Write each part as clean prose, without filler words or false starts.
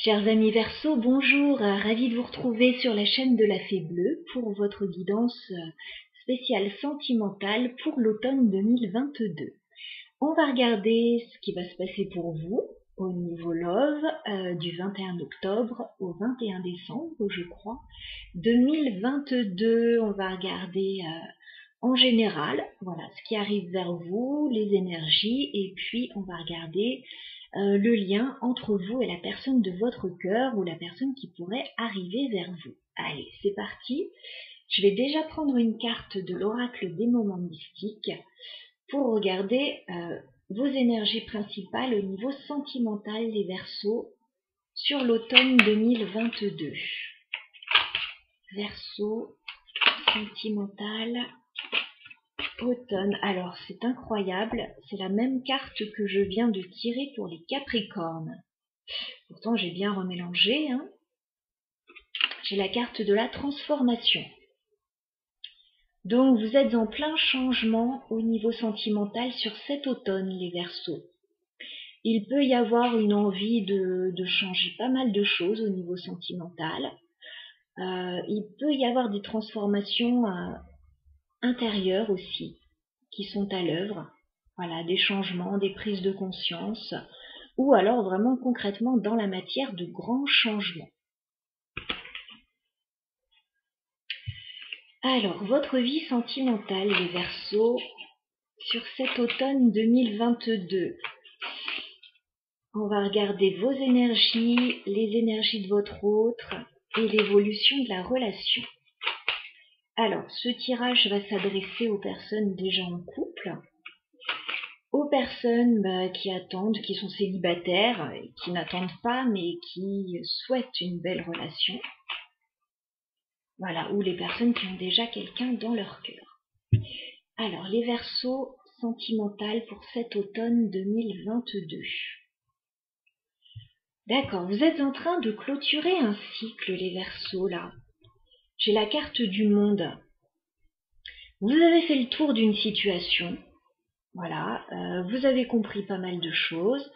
Chers amis Verseau, bonjour, ravi de vous retrouver sur la chaîne de la Fée Bleue pour votre guidance spéciale sentimentale pour l'automne 2022. On va regarder ce qui va se passer pour vous au niveau love du 21 octobre au 21 décembre, je crois, 2022. On va regarder en général, voilà, ce qui arrive vers vous, les énergies, et puis on va regarder le lien entre vous et la personne de votre cœur ou la personne qui pourrait arriver vers vous. Allez, c'est parti. Je vais déjà prendre une carte de l'oracle des moments mystiques pour regarder vos énergies principales au niveau sentimental, les Verseaux, sur l'automne 2022. Verseau, sentimental, automne. Alors, c'est incroyable, c'est la même carte que je viens de tirer pour les Capricornes. Pourtant, j'ai bien remélangé, hein. J'ai la carte de la transformation. Donc, vous êtes en plein changement au niveau sentimental sur cet automne, les Verseaux. Il peut y avoir une envie de changer pas mal de choses au niveau sentimental. Il peut y avoir des transformations intérieures aussi qui sont à l'œuvre. Voilà, des changements, des prises de conscience, ou alors vraiment concrètement dans la matière de grands changements. Alors, votre vie sentimentale, les Verseaux, sur cet automne 2022. On va regarder vos énergies, les énergies de votre autre et l'évolution de la relation. Alors, ce tirage va s'adresser aux personnes déjà en couple, aux personnes qui attendent, qui sont célibataires, qui n'attendent pas mais qui souhaitent une belle relation. Voilà, ou les personnes qui ont déjà quelqu'un dans leur cœur. Alors, les Verseaux sentimentales pour cet automne 2022. D'accord, vous êtes en train de clôturer un cycle, les Verseaux, là. J'ai la carte du monde. Vous avez fait le tour d'une situation. Voilà, vous avez compris pas mal de choses.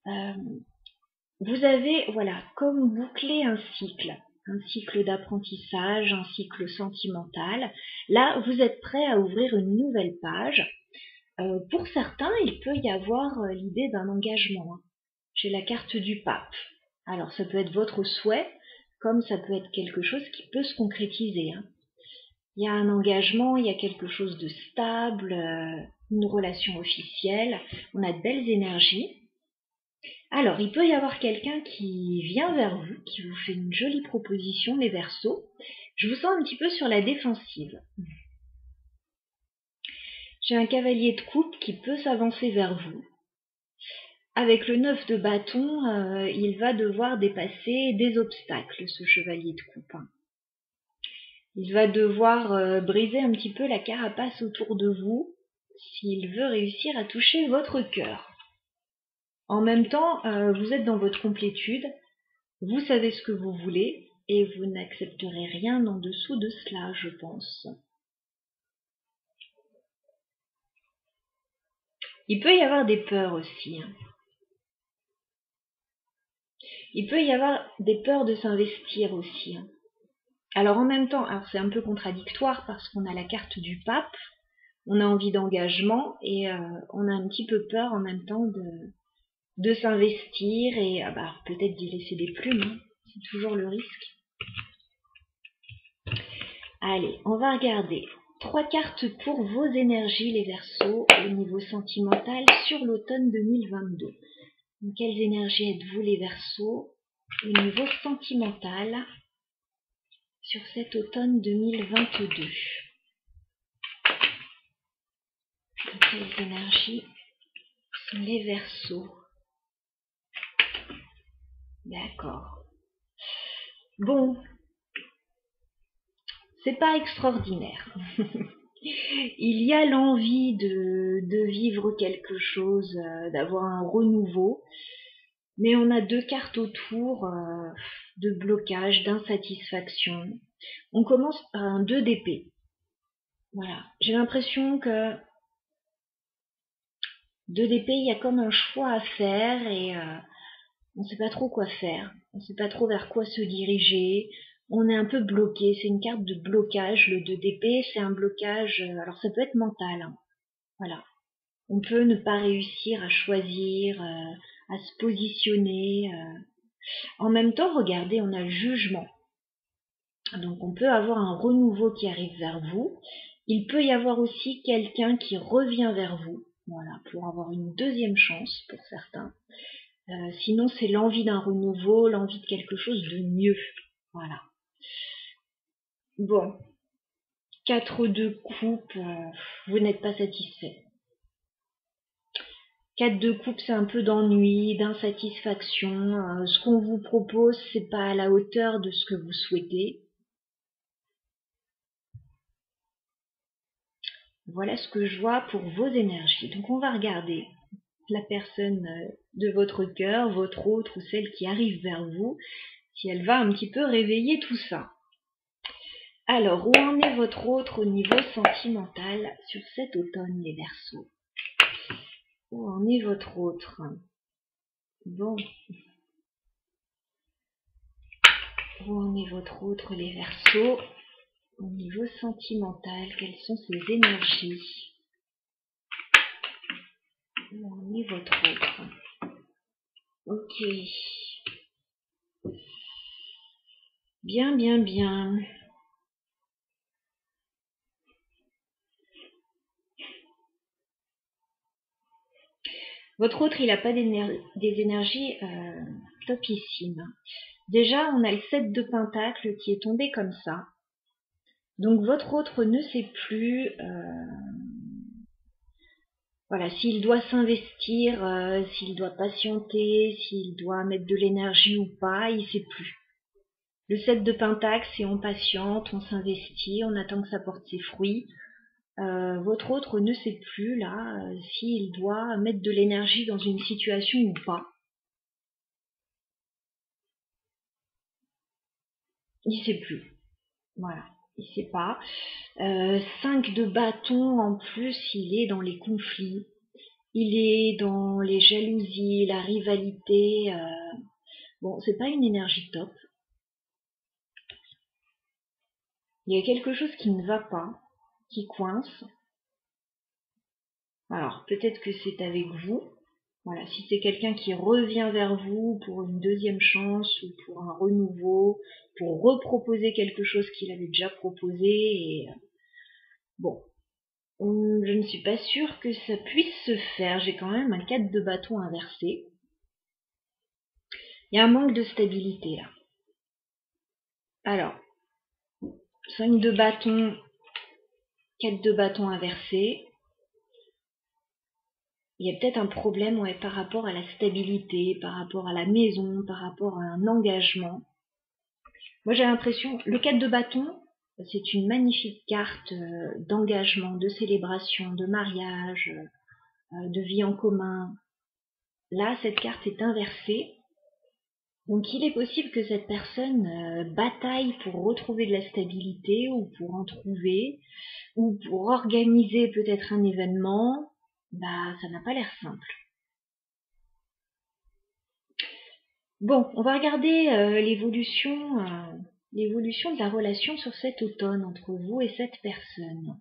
Vous avez, voilà, comme bouclé un cycle d'apprentissage, un cycle sentimental. Là, vous êtes prêt à ouvrir une nouvelle page. Pour certains, il peut y avoir l'idée d'un engagement. J'ai la carte du pape. Alors, ça peut être votre souhait, comme ça peut être quelque chose qui peut se concrétiser. Il y a un engagement, il y a quelque chose de stable, une relation officielle. On a de belles énergies. Alors, il peut y avoir quelqu'un qui vient vers vous, qui vous fait une jolie proposition, les Verseaux. Je vous sens un petit peu sur la défensive. J'ai un cavalier de coupe qui peut s'avancer vers vous. Avec le 9 de bâton, il va devoir dépasser des obstacles, ce chevalier de coupe. Il va devoir briser un petit peu la carapace autour de vous s'il veut réussir à toucher votre cœur. En même temps, vous êtes dans votre complétude, vous savez ce que vous voulez et vous n'accepterez rien en dessous de cela, je pense. Il peut y avoir des peurs aussi. Il peut y avoir des peurs de s'investir aussi. Alors en même temps, alors c'est un peu contradictoire parce qu'on a la carte du pape, on a envie d'engagement et on a un petit peu peur en même temps de s'investir et peut-être d'y laisser des plumes, c'est toujours le risque. Allez, on va regarder 3 cartes pour vos énergies, les Verseaux, au niveau sentimental sur l'automne 2022. Donc, quelles énergies êtes-vous, les Verseaux, au niveau sentimental sur cet automne 2022? Quelles énergies sont les Verseaux? D'accord. Bon, c'est pas extraordinaire. Il y a l'envie de vivre quelque chose, d'avoir un renouveau, mais on a 2 cartes autour de blocage, d'insatisfaction. On commence par un 2 d'épée. Voilà, j'ai l'impression que 2 d'épée, il y a comme un choix à faire et On ne sait pas trop quoi faire, on ne sait pas trop vers quoi se diriger, on est un peu bloqué, c'est une carte de blocage, le 2 d'épée, c'est un blocage, alors ça peut être mental, hein, voilà. On peut ne pas réussir à choisir, à se positionner. En même temps, regardez, on a le jugement. Donc on peut avoir un renouveau qui arrive vers vous. Il peut y avoir aussi quelqu'un qui revient vers vous, voilà, pour avoir une deuxième chance pour certains. Sinon, c'est l'envie d'un renouveau, l'envie de quelque chose de mieux. Voilà. Bon, 4 de coupe, vous n'êtes pas satisfait. 4 de coupe, c'est un peu d'ennui, d'insatisfaction. Ce qu'on vous propose, c'est pas à la hauteur de ce que vous souhaitez. Voilà ce que je vois pour vos énergies. Donc on va regarder la personne de votre cœur, votre autre ou celle qui arrive vers vous, si elle va un petit peu réveiller tout ça. Alors, où en est votre autre au niveau sentimental sur cet automne, les Verseaux? Où en est votre autre? Bon. Où en est votre autre, les Verseaux? Au niveau sentimental, quelles sont ses énergies? Où en est votre autre? Ok. Bien, bien, bien. Votre autre, il n'a pas des énergies topissimes. Déjà, on a le 7 de Pentacle qui est tombé comme ça. Donc votre autre ne sait plus, voilà, s'il doit s'investir, s'il doit patienter, s'il doit mettre de l'énergie ou pas, il sait plus. Le 7 de Pentacle, c'est on patiente, on s'investit, on attend que ça porte ses fruits. Votre autre ne sait plus là s'il doit mettre de l'énergie dans une situation ou pas. Il sait plus. Voilà, il sait pas. 5 de bâton en plus, il est dans les conflits. Il est dans les jalousies, la rivalité. Bon, c'est pas une énergie top. Il y a quelque chose qui ne va pas, qui coince. Alors, peut-être que c'est avec vous. Voilà, si c'est quelqu'un qui revient vers vous pour une deuxième chance ou pour un renouveau, pour reproposer quelque chose qu'il avait déjà proposé, et bon, je ne suis pas sûre que ça puisse se faire. J'ai quand même un 4 de bâton inversé. Il y a un manque de stabilité là. Alors, 5 de bâton, 4 de bâton inversé. Il y a peut-être un problème, ouais, par rapport à la stabilité, par rapport à la maison, par rapport à un engagement. Moi, j'ai l'impression, le 4 de bâton, c'est une magnifique carte d'engagement, de célébration, de mariage, de vie en commun. Là, cette carte est inversée. Donc, il est possible que cette personne bataille pour retrouver de la stabilité ou pour en trouver, ou pour organiser peut-être un événement. Bah, ça n'a pas l'air simple. Bon, on va regarder l'évolution de la relation sur cet automne entre vous et cette personne.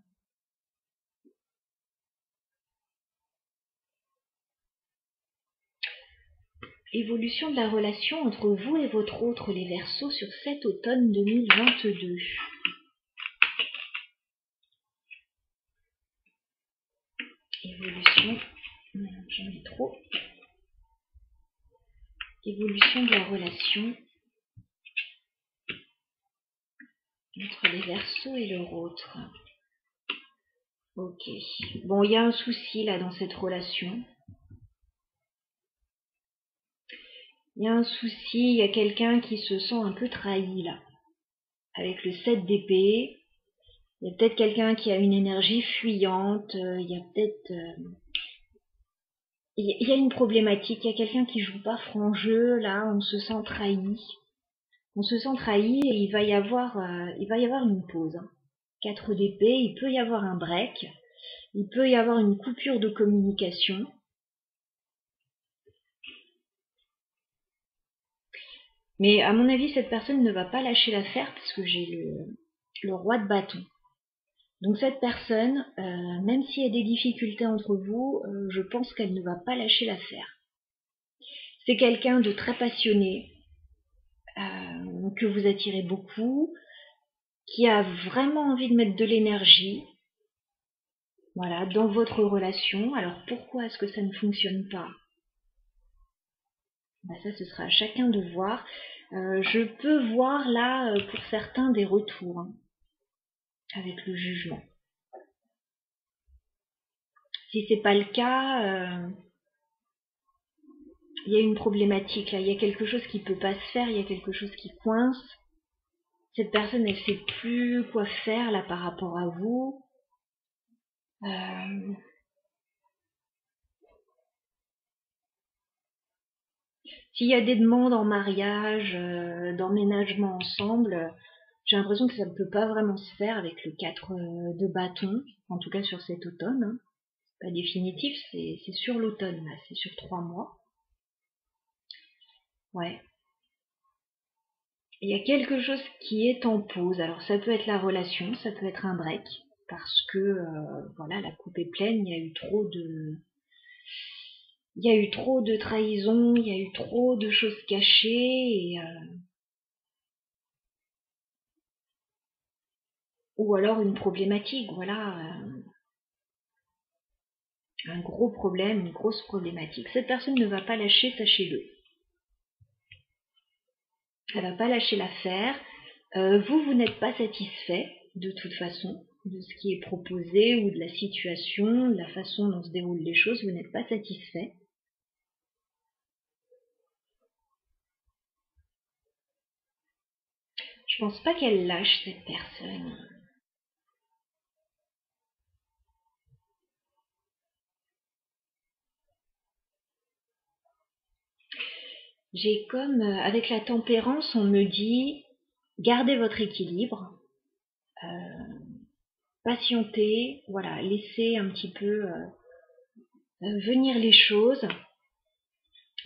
Évolution de la relation entre vous et votre autre, les Verseaux, sur cet automne 2022. Évolution, j'en ai trop. Évolution de la relation entre les Verseaux et leur autre. Ok. Bon, il y a un souci là dans cette relation. Il y a un souci, il y a quelqu'un qui se sent un peu trahi là. Avec le 7 d'épée, il y a peut-être quelqu'un qui a une énergie fuyante, il y a peut-être... il y a une problématique, il y a quelqu'un qui joue pas franc jeu, là, on se sent trahi. On se sent trahi et il va y avoir une pause. 4 d'épée, il peut y avoir un break, il peut y avoir une coupure de communication. Mais à mon avis, cette personne ne va pas lâcher l'affaire parce que j'ai le roi de bâton. Donc cette personne, même s'il y a des difficultés entre vous, je pense qu'elle ne va pas lâcher l'affaire. C'est quelqu'un de très passionné, que vous attirez beaucoup, qui a vraiment envie de mettre de l'énergie, voilà, dans votre relation. Alors pourquoi est-ce que ça ne fonctionne pas? Ça, ce sera à chacun de voir. Je peux voir là, pour certains, des retours avec le jugement. Si c'est pas le cas, il y a une problématique là, il y a quelque chose qui peut pas se faire, il y a quelque chose qui coince. Cette personne, elle sait plus quoi faire là par rapport à vous. S'il y a des demandes en mariage, d'emménagement ensemble, j'ai l'impression que ça ne peut pas vraiment se faire avec le 4 de bâton, en tout cas sur cet automne. Hein. Pas définitif, c'est sur l'automne, là, c'est sur 3 mois. Ouais. Il y a quelque chose qui est en pause. Alors ça peut être la relation, ça peut être un break, parce que voilà, la coupe est pleine, il y a eu trop de trahison, il y a eu trop de choses cachées, ou alors une problématique, voilà, un gros problème, une grosse problématique. Cette personne ne va pas lâcher, sachez-le. Elle va pas lâcher l'affaire. Vous n'êtes pas satisfait de toute façon de ce qui est proposé ou de la situation, de la façon dont se déroulent les choses. Vous n'êtes pas satisfait. Je pense pas qu'elle lâche cette personne. J'ai comme, avec la tempérance, on me dit, gardez votre équilibre, patientez, voilà, laissez un petit peu venir les choses.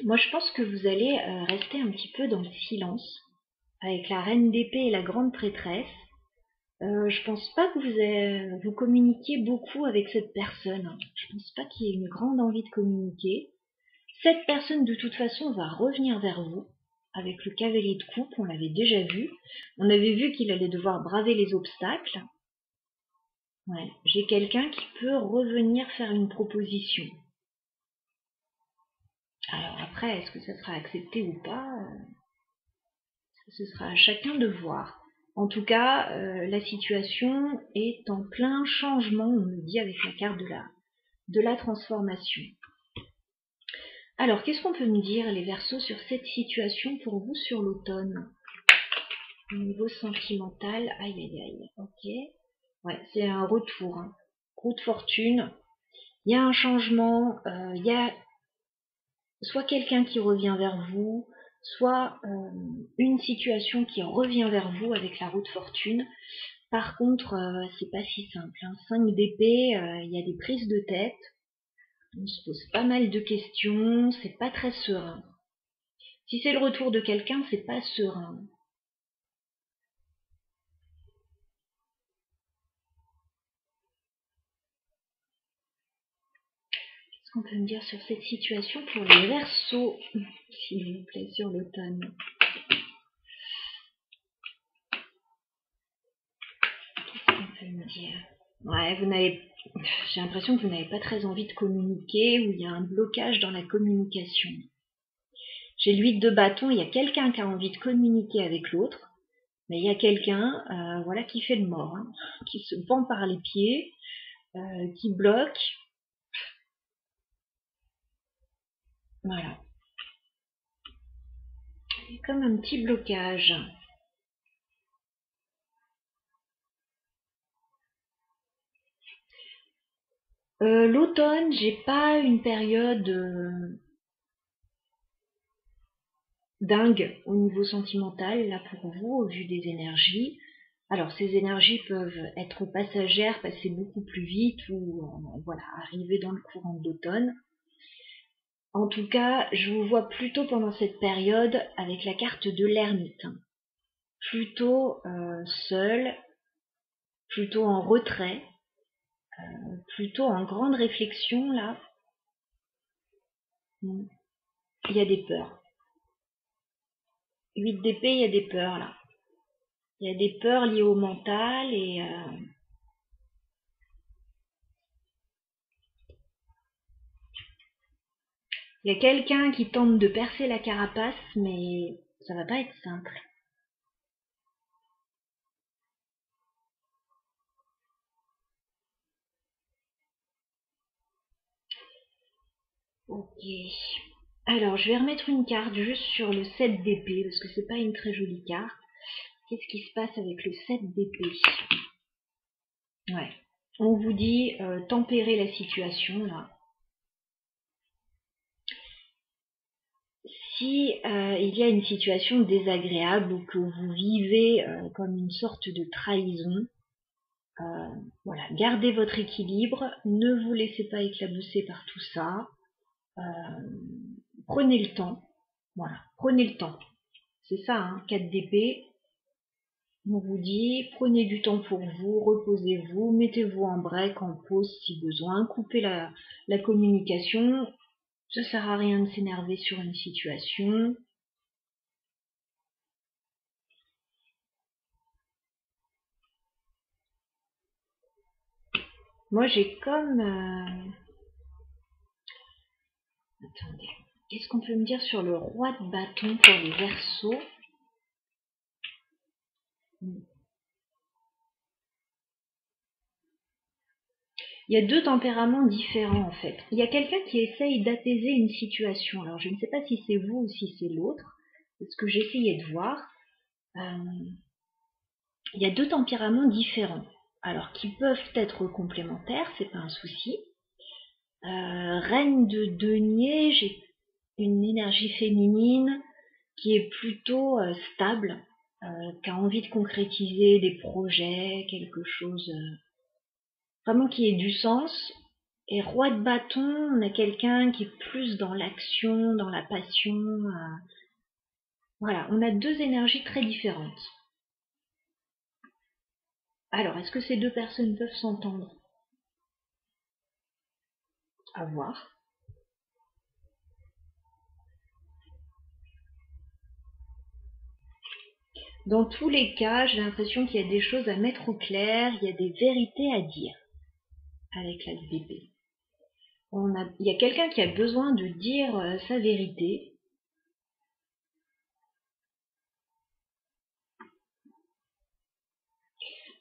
Moi, je pense que vous allez rester un petit peu dans le silence, avec la reine d'épée et la grande prêtresse. Je pense pas que vous communiquiez beaucoup avec cette personne. Je pense pas qu'il y ait une grande envie de communiquer. Cette personne, de toute façon, va revenir vers vous avec le cavalier de coupe. On l'avait déjà vu. On avait vu qu'il allait devoir braver les obstacles. Ouais. J'ai quelqu'un qui peut revenir faire une proposition. Alors après, est-ce que ça sera accepté ou pas? Ce sera à chacun de voir. En tout cas, la situation est en plein changement, on me dit avec la carte de la transformation. Alors, qu'est-ce qu'on peut me dire, les Verseaux, sur cette situation pour vous sur l'automne? Au niveau sentimental, aïe aïe aïe, ok. Ouais, c'est un retour, hein. Roue de fortune. Il y a un changement, il y a soit quelqu'un qui revient vers vous, soit une situation qui revient vers vous avec la roue de fortune. Par contre, c'est pas si simple. Hein. 5 d'épée, il y a des prises de tête. On se pose pas mal de questions, c'est pas très serein. Si c'est le retour de quelqu'un, c'est pas serein. Qu'est-ce qu'on peut me dire sur cette situation pour les Verseaux, s'il vous plaît, sur l'automne? Qu'est-ce qu'on peut me dire? Ouais, j'ai l'impression que vous n'avez pas très envie de communiquer, ou il y a un blocage dans la communication. J'ai l'huile de bâton, il y a quelqu'un qui a envie de communiquer avec l'autre, mais il y a quelqu'un, voilà, qui fait le mort, hein, qui se pend par les pieds, qui bloque. Voilà. C'est comme un petit blocage. L'automne, j'ai pas une période dingue au niveau sentimental, là pour vous, au vu des énergies. Alors ces énergies peuvent être passagères, passer beaucoup plus vite ou voilà, arriver dans le courant de l'automne. En tout cas, je vous vois plutôt pendant cette période avec la carte de l'ermite. Plutôt seul, plutôt en retrait, plutôt en grande réflexion là. Il y a des peurs. 8 d'épée, il y a des peurs là. Il y a des peurs liées au mental et il y a quelqu'un qui tente de percer la carapace, mais ça va pas être simple. Ok. Alors, je vais remettre une carte juste sur le 7 d'épée, parce que c'est pas une très jolie carte. Qu'est-ce qui se passe avec le 7 d'épée? Ouais. On vous dit tempérer la situation, là. Si il y a une situation désagréable ou que vous vivez comme une sorte de trahison, voilà, gardez votre équilibre, ne vous laissez pas éclabousser par tout ça, prenez le temps, voilà, prenez le temps. C'est ça, hein, 4 d'épée, on vous dit, prenez du temps pour vous, reposez-vous, mettez-vous en break, en pause si besoin, coupez la communication, ça sert à rien de s'énerver sur une situation. Moi j'ai comme... Attendez, qu'est-ce qu'on peut me dire sur le roi de bâton pour les Verseaux? Il y a deux tempéraments différents en fait. Il y a quelqu'un qui essaye d'apaiser une situation. Alors je ne sais pas si c'est vous ou si c'est l'autre. C'est ce que j'essayais de voir. Il y a deux tempéraments différents. Alors qui peuvent être complémentaires, c'est pas un souci. Reine de denier, j'ai une énergie féminine qui est plutôt stable, qui a envie de concrétiser des projets, quelque chose vraiment qui ait du sens. Et roi de bâton, on a quelqu'un qui est plus dans l'action, dans la passion. Voilà, on a deux énergies très différentes. Alors, est-ce que ces deux personnes peuvent s'entendre? À voir. Dans tous les cas, j'ai l'impression qu'il y a des choses à mettre au clair, il y a des vérités à dire avec la d'épée. Il y a quelqu'un qui a besoin de dire sa vérité.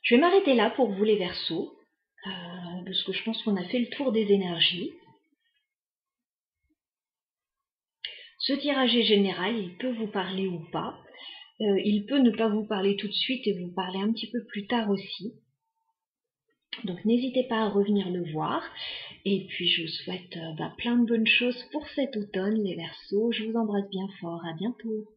Je vais m'arrêter là pour vous les Verseaux, parce que je pense qu'on a fait le tour des énergies. Ce tirage est général, il peut vous parler ou pas. Il peut ne pas vous parler tout de suite et vous parler un petit peu plus tard aussi. Donc n'hésitez pas à revenir le voir. Et puis je vous souhaite plein de bonnes choses pour cet automne les Verseaux. Je vous embrasse bien fort. À bientôt.